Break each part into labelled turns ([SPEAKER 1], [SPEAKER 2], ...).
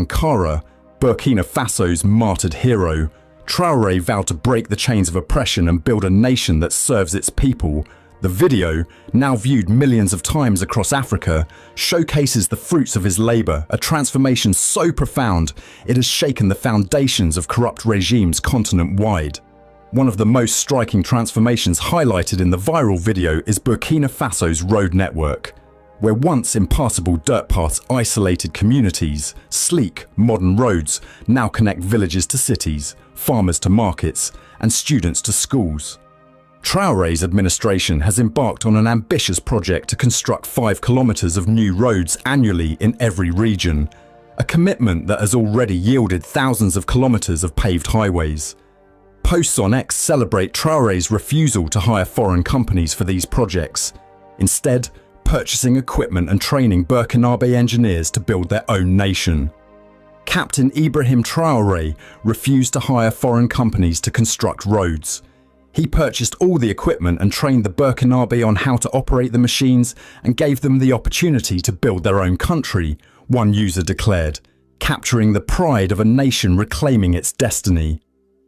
[SPEAKER 1] Sankara, Burkina Faso's martyred hero, Traoré vowed to break the chains of oppression and build a nation that serves its people. The video, now viewed millions of times across Africa, showcases the fruits of his labor, a transformation so profound it has shaken the foundations of corrupt regimes continent-wide. One of the most striking transformations highlighted in the viral video is Burkina Faso's road network. Where once impassable dirt paths isolated communities, sleek, modern roads now connect villages to cities, farmers to markets, and students to schools. Traoré's administration has embarked on an ambitious project to construct 5 kilometers of new roads annually in every region, a commitment that has already yielded thousands of kilometers of paved highways. Posts on X celebrate Traoré's refusal to hire foreign companies for these projects, instead purchasing equipment and training Burkinabe engineers to build their own nation. Captain Ibrahim Traoré refused to hire foreign companies to construct roads. He purchased all the equipment and trained the Burkinabe on how to operate the machines and gave them the opportunity to build their own country, one user declared, capturing the pride of a nation reclaiming its destiny.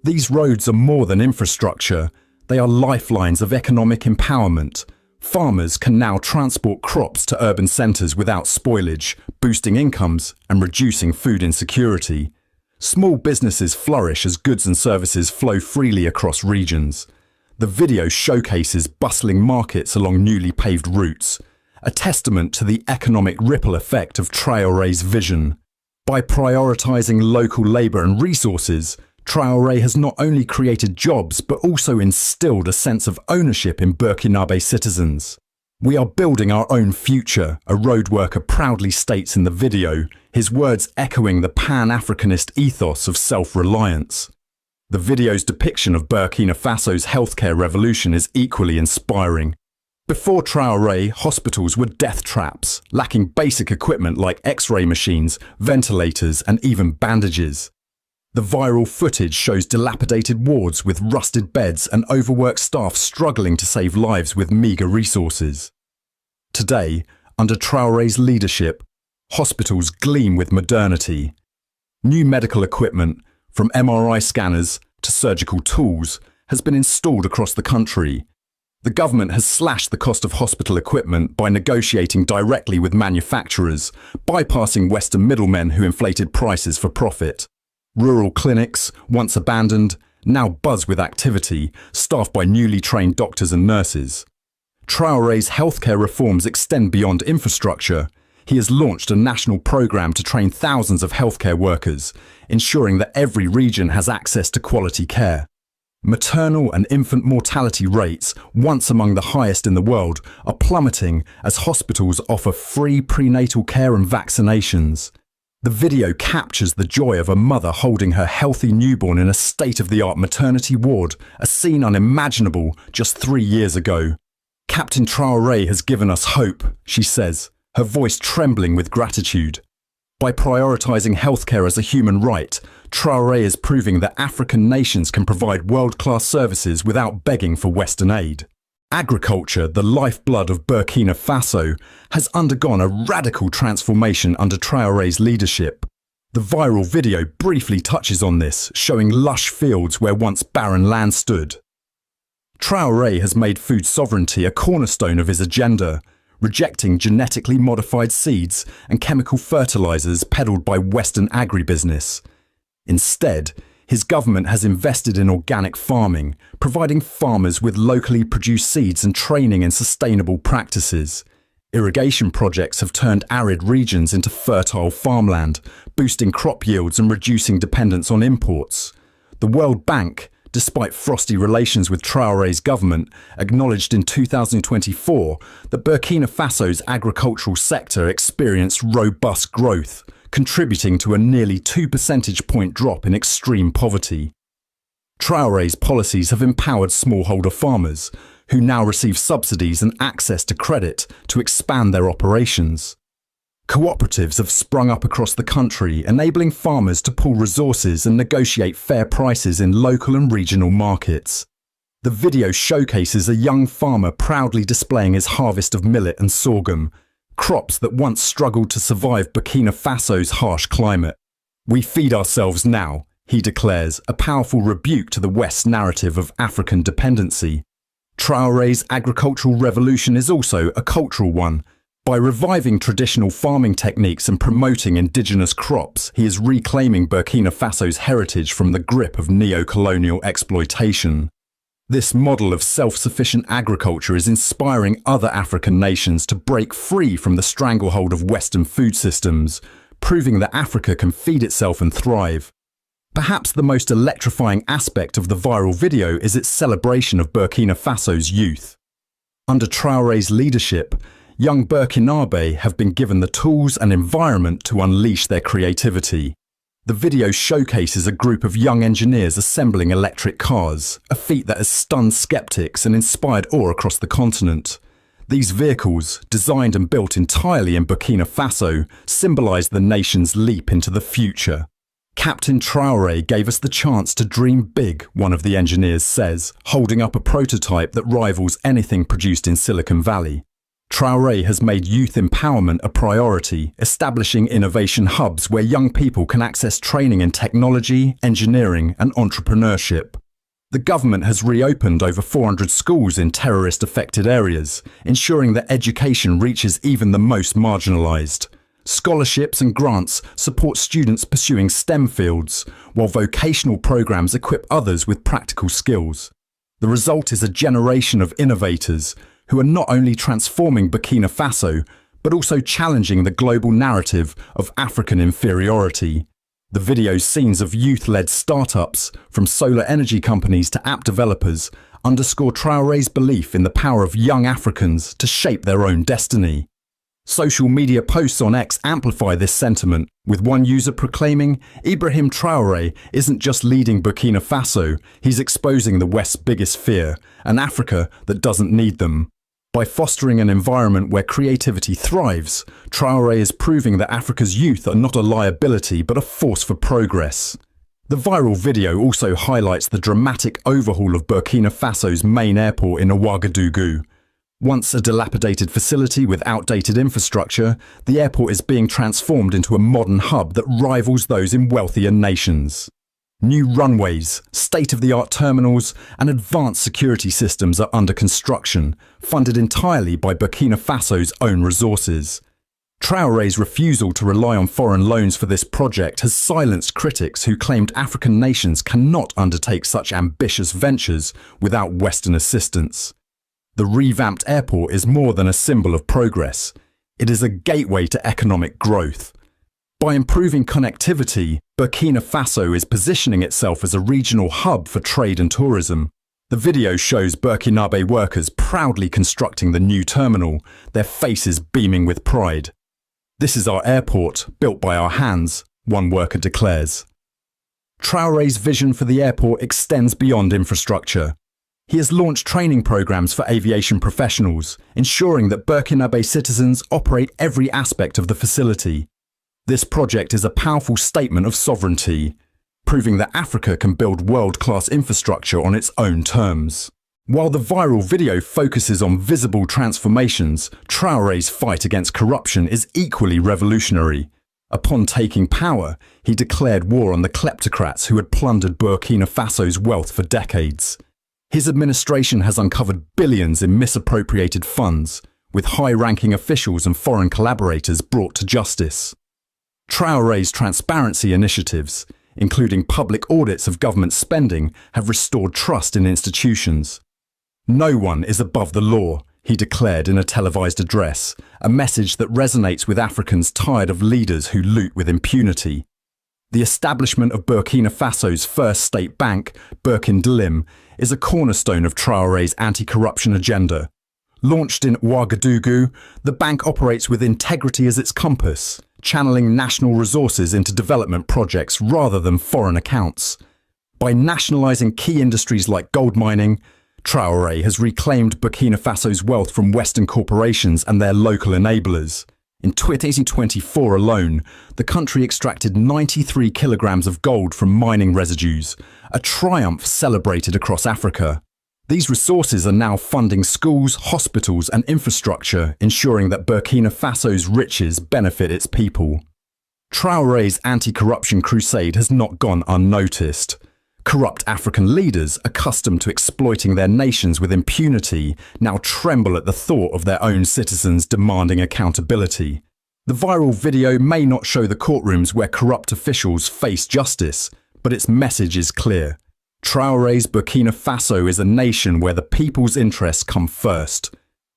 [SPEAKER 1] These roads are more than infrastructure, they are lifelines of economic empowerment. Farmers can now transport crops to urban centres without spoilage, boosting incomes and reducing food insecurity. Small businesses flourish as goods and services flow freely across regions. The video showcases bustling markets along newly paved routes, a testament to the economic ripple effect of Traoré's vision. By prioritising local labour and resources, Traoré has not only created jobs but also instilled a sense of ownership in Burkinabe citizens. "We are building our own future," a road worker proudly states in the video, his words echoing the Pan-Africanist ethos of self-reliance. The video's depiction of Burkina Faso's healthcare revolution is equally inspiring. Before Traoré, hospitals were death traps, lacking basic equipment like X-ray machines, ventilators, and even bandages. The viral footage shows dilapidated wards with rusted beds and overworked staff struggling to save lives with meagre resources. Today, under Traoré's leadership, hospitals gleam with modernity. New medical equipment, from MRI scanners to surgical tools, has been installed across the country. The government has slashed the cost of hospital equipment by negotiating directly with manufacturers, bypassing Western middlemen who inflated prices for profit. Rural clinics, once abandoned, now buzz with activity, staffed by newly trained doctors and nurses. Traoré's healthcare reforms extend beyond infrastructure. He has launched a national program to train thousands of healthcare workers, ensuring that every region has access to quality care. Maternal and infant mortality rates, once among the highest in the world, are plummeting as hospitals offer free prenatal care and vaccinations. The video captures the joy of a mother holding her healthy newborn in a state-of-the-art maternity ward, a scene unimaginable just 3 years ago. "Captain Traoré has given us hope," she says, her voice trembling with gratitude. By prioritising healthcare as a human right, Traoré is proving that African nations can provide world-class services without begging for Western aid. Agriculture, the lifeblood of Burkina Faso, has undergone a radical transformation under Traoré's leadership. The viral video briefly touches on this, showing lush fields where once barren land stood. Traoré has made food sovereignty a cornerstone of his agenda, rejecting genetically modified seeds and chemical fertilizers peddled by Western agribusiness. Instead, his government has invested in organic farming, providing farmers with locally produced seeds and training in sustainable practices. Irrigation projects have turned arid regions into fertile farmland, boosting crop yields and reducing dependence on imports. The World Bank, despite frosty relations with Traoré's government, acknowledged in 2024 that Burkina Faso's agricultural sector experienced robust growth, contributing to a nearly 2 percentage point drop in extreme poverty. Traoré's policies have empowered smallholder farmers, who now receive subsidies and access to credit to expand their operations. Cooperatives have sprung up across the country, enabling farmers to pool resources and negotiate fair prices in local and regional markets. The video showcases a young farmer proudly displaying his harvest of millet and sorghum, crops that once struggled to survive Burkina Faso's harsh climate. We feed ourselves now, he declares, a powerful rebuke to the West's narrative of African dependency. Traoré's agricultural revolution is also a cultural one. By reviving traditional farming techniques and promoting indigenous crops, he is reclaiming Burkina Faso's heritage from the grip of neo-colonial exploitation. This model of self-sufficient agriculture is inspiring other African nations to break free from the stranglehold of Western food systems, proving that Africa can feed itself and thrive. Perhaps the most electrifying aspect of the viral video is its celebration of Burkina Faso's youth. Under Traoré's leadership, young Burkinabe have been given the tools and environment to unleash their creativity. The video showcases a group of young engineers assembling electric cars, a feat that has stunned skeptics and inspired awe across the continent. These vehicles, designed and built entirely in Burkina Faso, symbolize the nation's leap into the future. Captain Traoré gave us the chance to dream big, one of the engineers says, holding up a prototype that rivals anything produced in Silicon Valley. Traoré has made youth empowerment a priority, establishing innovation hubs where young people can access training in technology, engineering, and entrepreneurship. The government has reopened over 400 schools in terrorist-affected areas, ensuring that education reaches even the most marginalized. Scholarships and grants support students pursuing STEM fields, while vocational programs equip others with practical skills. The result is a generation of innovators who are not only transforming Burkina Faso, but also challenging the global narrative of African inferiority. The video's scenes of youth-led startups, from solar energy companies to app developers, underscore Traoré's belief in the power of young Africans to shape their own destiny. Social media posts on X amplify this sentiment, with one user proclaiming, "Ibrahim Traoré isn't just leading Burkina Faso, he's exposing the West's biggest fear, an Africa that doesn't need them." By fostering an environment where creativity thrives, Traoré is proving that Africa's youth are not a liability but a force for progress. The viral video also highlights the dramatic overhaul of Burkina Faso's main airport in Ouagadougou. Once a dilapidated facility with outdated infrastructure, the airport is being transformed into a modern hub that rivals those in wealthier nations. New runways, state-of-the-art terminals, and advanced security systems are under construction, funded entirely by Burkina Faso's own resources. Traoré's refusal to rely on foreign loans for this project has silenced critics who claimed African nations cannot undertake such ambitious ventures without Western assistance. The revamped airport is more than a symbol of progress. It is a gateway to economic growth. By improving connectivity, Burkina Faso is positioning itself as a regional hub for trade and tourism. The video shows Burkinabe workers proudly constructing the new terminal, their faces beaming with pride. "This is our airport, built by our hands," one worker declares. Traoré's vision for the airport extends beyond infrastructure. He has launched training programs for aviation professionals, ensuring that Burkinabe citizens operate every aspect of the facility. This project is a powerful statement of sovereignty, proving that Africa can build world-class infrastructure on its own terms. While the viral video focuses on visible transformations, Traoré's fight against corruption is equally revolutionary. Upon taking power, he declared war on the kleptocrats who had plundered Burkina Faso's wealth for decades. His administration has uncovered billions in misappropriated funds, with high-ranking officials and foreign collaborators brought to justice. Traoré's transparency initiatives, including public audits of government spending, have restored trust in institutions. "No one is above the law," he declared in a televised address, a message that resonates with Africans tired of leaders who loot with impunity. The establishment of Burkina Faso's first state bank, Burkina Dilim, is a cornerstone of Traoré's anti-corruption agenda. Launched in Ouagadougou, the bank operates with integrity as its compass, channeling national resources into development projects rather than foreign accounts. By nationalising key industries like gold mining, Traoré has reclaimed Burkina Faso's wealth from Western corporations and their local enablers. In 2024 alone, the country extracted 93 kilograms of gold from mining residues, a triumph celebrated across Africa. These resources are now funding schools, hospitals and infrastructure, ensuring that Burkina Faso's riches benefit its people. Traoré's anti-corruption crusade has not gone unnoticed. Corrupt African leaders, accustomed to exploiting their nations with impunity, now tremble at the thought of their own citizens demanding accountability. The viral video may not show the courtrooms where corrupt officials face justice, but its message is clear. Traoré's Burkina Faso is a nation where the people's interests come first.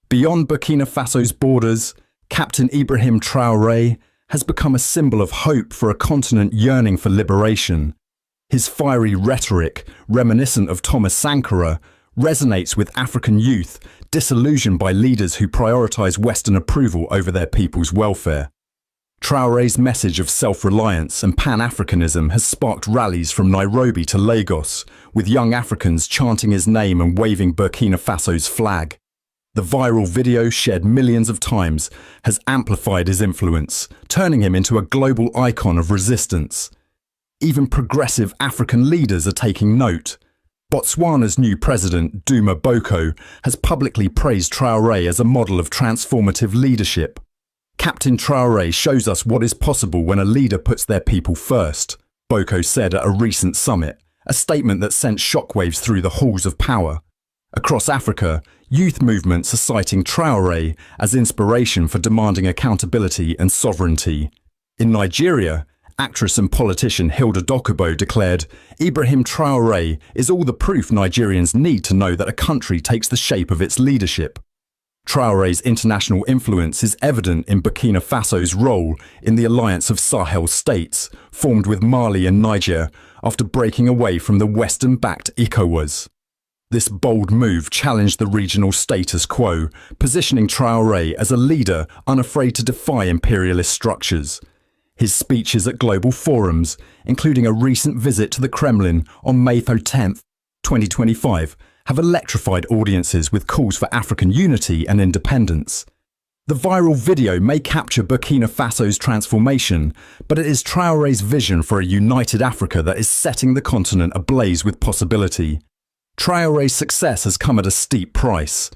[SPEAKER 1] Beyond Burkina Faso's borders, Captain Ibrahim Traoré has become a symbol of hope for a continent yearning for liberation. His fiery rhetoric, reminiscent of Thomas Sankara, resonates with African youth disillusioned by leaders who prioritize Western approval over their people's welfare. Traoré's message of self-reliance and Pan-Africanism has sparked rallies from Nairobi to Lagos, with young Africans chanting his name and waving Burkina Faso's flag. The viral video, shared millions of times, has amplified his influence, turning him into a global icon of resistance. Even progressive African leaders are taking note. Botswana's new president, Duma Boko, has publicly praised Traoré as a model of transformative leadership. Captain Traoré shows us what is possible when a leader puts their people first, Boko said at a recent summit, a statement that sent shockwaves through the halls of power. Across Africa, youth movements are citing Traoré as inspiration for demanding accountability and sovereignty. In Nigeria, actress and politician Hilda Dokubo declared, "Ibrahim Traoré is all the proof Nigerians need to know that a country takes the shape of its leadership." Traoré's international influence is evident in Burkina Faso's role in the alliance of Sahel states, formed with Mali and Niger after breaking away from the Western-backed ECOWAS. This bold move challenged the regional status quo, positioning Traoré as a leader unafraid to defy imperialist structures. His speeches at global forums, including a recent visit to the Kremlin on May 10, 2025, have electrified audiences with calls for African unity and independence. The viral video may capture Burkina Faso's transformation, but it is Traoré's vision for a united Africa that is setting the continent ablaze with possibility. Traoré's success has come at a steep price.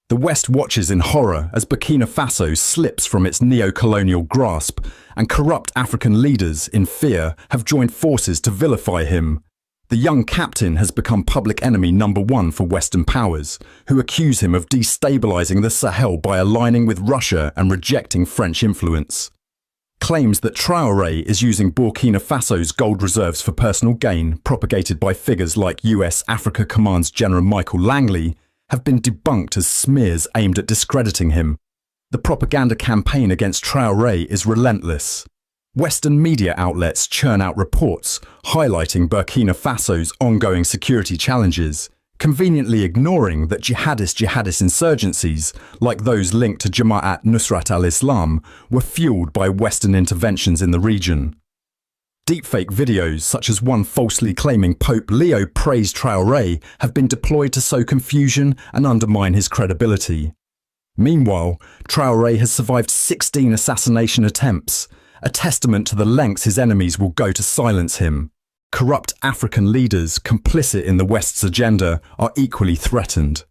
[SPEAKER 1] The West watches in horror as Burkina Faso slips from its neo-colonial grasp, and corrupt African leaders, in fear, have joined forces to vilify him. The young captain has become public enemy number one for Western powers, who accuse him of destabilizing the Sahel by aligning with Russia and rejecting French influence. Claims that Traoré is using Burkina Faso's gold reserves for personal gain, propagated by figures like US Africa Command's General Michael Langley, have been debunked as smears aimed at discrediting him. The propaganda campaign against Traoré is relentless. Western media outlets churn out reports highlighting Burkina Faso's ongoing security challenges, conveniently ignoring that jihadist insurgencies, like those linked to Jama'at Nusrat al-Islam, were fueled by Western interventions in the region. Deepfake videos, such as one falsely claiming Pope Leo praised Traoré, have been deployed to sow confusion and undermine his credibility. Meanwhile, Traoré has survived 16 assassination attempts, a testament to the lengths his enemies will go to silence him. Corrupt African leaders, complicit in the West's agenda, are equally threatened.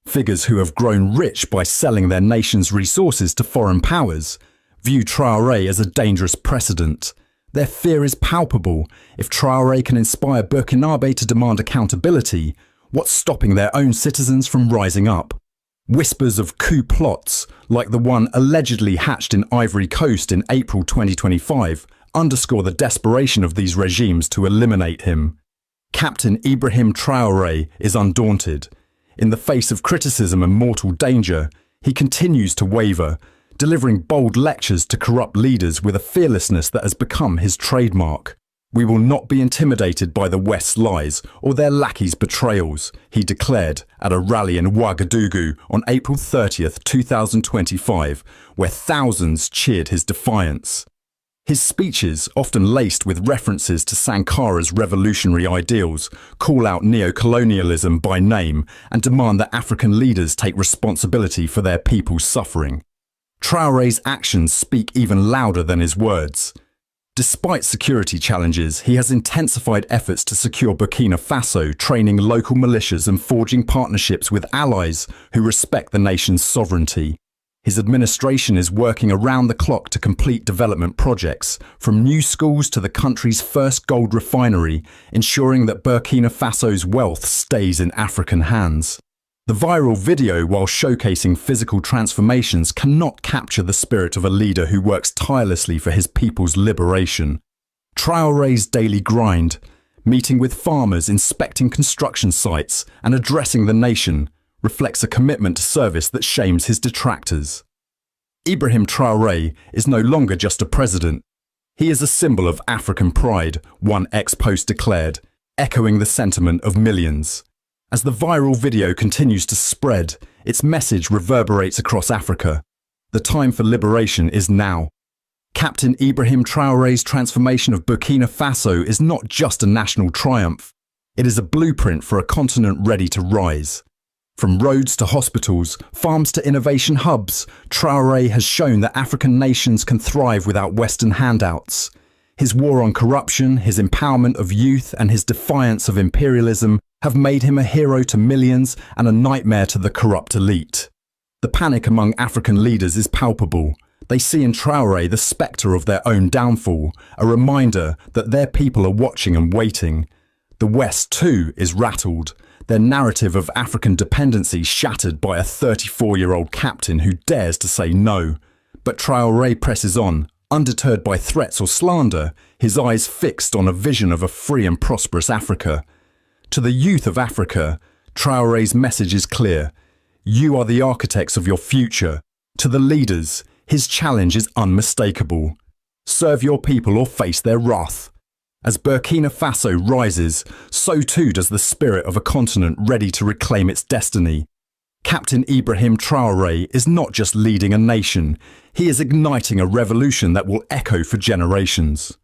[SPEAKER 1] Figures who have grown rich by selling their nation's resources to foreign powers view Traoré as a dangerous precedent. Their fear is palpable. If Traoré can inspire Burkinabe to demand accountability, what's stopping their own citizens from rising up? Whispers of coup plots, like the one allegedly hatched in Ivory Coast in April 2025, underscore the desperation of these regimes to eliminate him. Captain Ibrahim Traoré is undaunted. In the face of criticism and mortal danger, he continues to waver, delivering bold lectures to corrupt leaders with a fearlessness that has become his trademark. "We will not be intimidated by the West's lies or their lackeys' betrayals," he declared at a rally in Ouagadougou on April 30, 2025, where thousands cheered his defiance. His speeches, often laced with references to Sankara's revolutionary ideals, call out neo-colonialism by name and demand that African leaders take responsibility for their people's suffering. Traoré's actions speak even louder than his words. Despite security challenges, he has intensified efforts to secure Burkina Faso, training local militias and forging partnerships with allies who respect the nation's sovereignty. His administration is working around the clock to complete development projects, from new schools to the country's first gold refinery, ensuring that Burkina Faso's wealth stays in African hands. The viral video, while showcasing physical transformations, cannot capture the spirit of a leader who works tirelessly for his people's liberation. Traoré's daily grind, meeting with farmers, inspecting construction sites, and addressing the nation, reflects a commitment to service that shames his detractors. Ibrahim Traoré is no longer just a president. He is a symbol of African pride, one ex-post declared, echoing the sentiment of millions. As the viral video continues to spread, its message reverberates across Africa. The time for liberation is now. Captain Ibrahim Traoré's transformation of Burkina Faso is not just a national triumph. It is a blueprint for a continent ready to rise. From roads to hospitals, farms to innovation hubs, Traoré has shown that African nations can thrive without Western handouts. His war on corruption, his empowerment of youth, and his defiance of imperialism have made him a hero to millions and a nightmare to the corrupt elite. The panic among African leaders is palpable. They see in Traoré the spectre of their own downfall, a reminder that their people are watching and waiting. The West, too, is rattled, their narrative of African dependency shattered by a 34-year-old captain who dares to say no. But Traoré presses on, undeterred by threats or slander, his eyes fixed on a vision of a free and prosperous Africa. To the youth of Africa, Traoré's message is clear. You are the architects of your future. To the leaders, his challenge is unmistakable. Serve your people or face their wrath. As Burkina Faso rises, so too does the spirit of a continent ready to reclaim its destiny. Captain Ibrahim Traoré is not just leading a nation, he is igniting a revolution that will echo for generations.